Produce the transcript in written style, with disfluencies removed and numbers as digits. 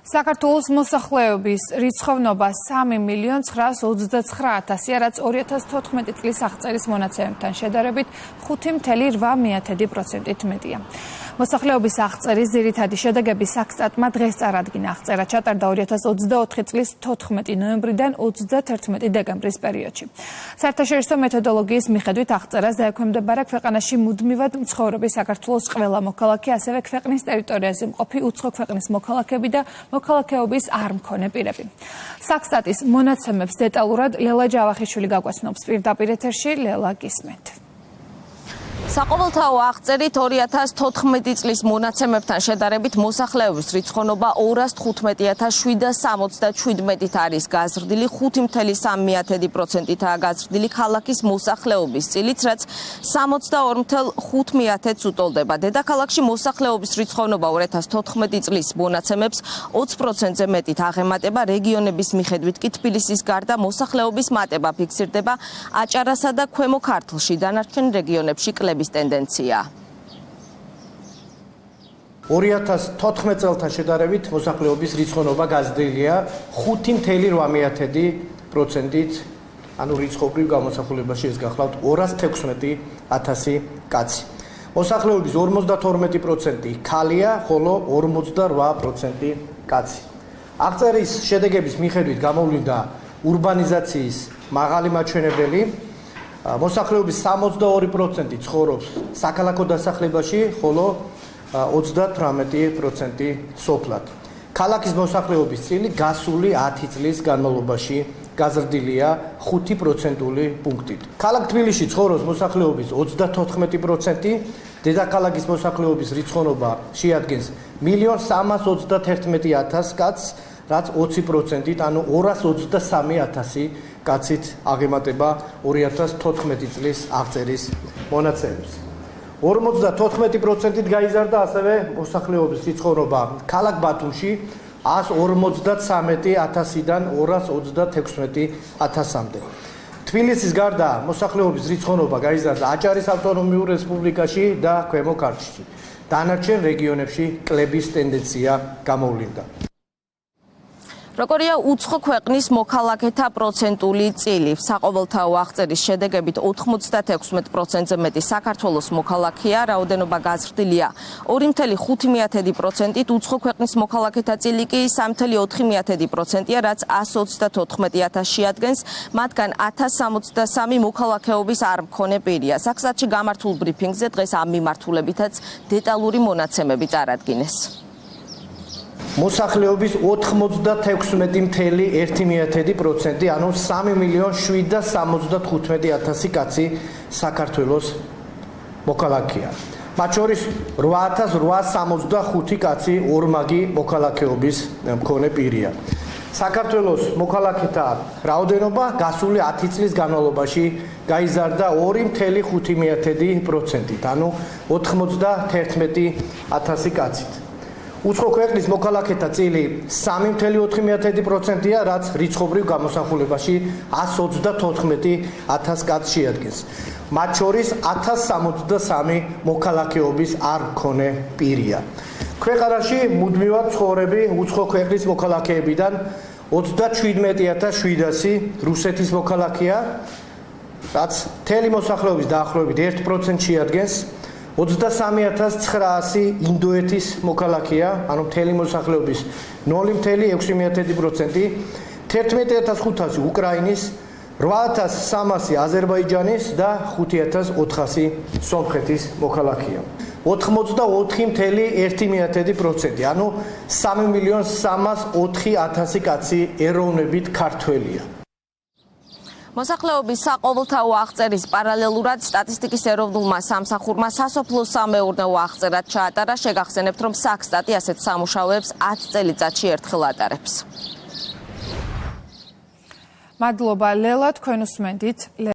საქართველოს მოსახლეობის რიცხოვნობა 3.929.000-ია, რაც 2014 წლის აღწერის მონაცემებთან შედარებით 5.8%-ით მეტია. მოსახლეობის აღწერის ძირითადი შედეგები საქსტატმა დღეს წარადგინა. აღწერა ჩატარდა 2024 წლის 14 ნოემბრიდან 31 დეკემბრის პერიოდში. საერთაშორისო მეთოდოლოგიის მიხედვით აღწერას დაექვემდებარა ქვეყანაში მუდმივად მცხოვრები საქართველოს ყველა მოქალაქე, ასევე ქვეყნის ტერიტორიაზე მყოფი უცხო ქვეყნის მოქალაქეები და მოქალაქეობის არ მქონე პირები. საქსტატის მონაცემებს დეტალურად ლელა ჯავახიშვილი გაგვაცნობს პირდაპირ ეთერში. ლელა, გისმენთ. საყოველთაო აღწერით 2014 წლის მონაცემებთან შედარებით მოსახლეობის რიცხოვნობა 215.777-ით არის გაზრდილი, 5.3%-ითაა გაზრდილი ქალაქის მოსახლეობის წილიც, რაც 62.5%-ს უტოლდება. დედაქალაქში მოსახლეობის რიცხოვნობა 2014 წლის მონაცემებს 20%-ზე მეტით აღემატება. რეგიონების მიხედვით კი თბილისის გარდა მოსახლეობის მატება ფიქსირდება აჭარასა და ქვემო ქართლში, დანარჩენ რეგიონებში კლების ტენდენცია. 2014 წელთან შედარებით მოსახლეობის რიცხოვნობა გაზრდილია 5.8%-ით, ანუ რიცხობრივ გამოსახულებაში ეს გახლავთ 216.000 კაცი. მოსახლეობის 52% ქალია, ხოლო 48% კაცი. აღწერის შედეგების მიხედვით გამოვლინდა ურბანიზაციის მაღალი მაჩვენებელი. მოსახლეობის 62% ცხოვრობს საქალაქო დასახლებაში, ხოლო 38% სოფლად. ქალაქის მოსახლეობის წილი გასული 10 წლის განმავლობაში გაზრდილია 5%-ული პუნქტით. ქალაქ თბილისში ცხოვრობს მოსახლეობის 34%, დედაქალაქის მოსახლეობის რიცხოვნობა შეადგენს 1.321.000 კაცს, რაც 20%-ით, ანუ 223.000 კაცით აღემატება 2014 წლის აღწერის მონაცემებს. 54%-ით გაიზარდა ასევე მოსახლეობის რიცხოვნობა ქალაქ ბათუმში 153.000-დან 236.000-მდე. თბილისის გარდა მოსახლეობის რიცხოვნობა გაიზარდა აჭარის ავტონომიურ რესპუბლიკაში და ქვემო ქართლში. დანარჩენ რეგიონებში კლების ტენდენცია გამოვლინდა. როგორია უცხო ქვეყნის მოქალაქეთა პროცენტული წილი. საყოველთაო აღწერის შედეგებით 96%-ზე მეტი საქართველოს მოქალაქეა, რაოდენობა გაზრდილია 2.5%-ით, უცხო ქვეყნის მოქალაქეთა წილი კი 3.4%-ია, რაც 134.000-ში ადგენს, მათგან 1063 მოქალაქეობის არ მქონე პირია. საქსტატში გამართულ ბრიფინგზე დღეს ამ მიმართულებითაც დეტალური მონაცემები წარადგინეს. მოსახლეობის 96.1%, ანუ 3.775.000 კაცი საქართველოს მოქალაქეა. მათ შორის 8.865 კაცი ორმაგი მოქალაქეობის მქონე პირია. საქართველოს მოქალაქეთა რაოდენობა გასული 10 წლის განმავლობაში გაიზარდა 2.5%-ით, ანუ 91.000 კაცით. უცხო ქვეყნის მოქალაქეთა წილი 3.4%-ია, რაც რიცხობრივ გამოსახულებაში 134.000 კაცს შეადგენს. მათ შორის 1063 მოქალაქეობის არ მქონე პირია. ქვეყანაში მუდმივად ცხოვრები უცხო ქვეყნის მოქალაქეებიდან 37.700 რუსეთის მოქალაქეა, რაც მთელი მოსახლეობის დაახლოებით 1% შეადგენს. 23.900 ინდოეთის მოქალაქეა, ანუ მთელი მოსახლეობის 0.6%, 11.500 უკრაინის, 8.300 აზერბაიჯანის და 5.400 სომხეთის მოქალაქეა. 84.1%, ანუ 3.304.000 კაცი ეროვნებით ქართველია. მოსახლეობის საყოველთაო აღწერის პარალელურად სტატისტიკის ეროვნულმა სამსახურმა სასოფლო-სამეურნეო აღწერა ჩაატარა. შეგახსენებთ, რომ საქსტატი ასეთ სამუშაოებს 10 წელიწადში ერთხელ ატარებს. მადლობა ლელა, თქვენ უსმენთ.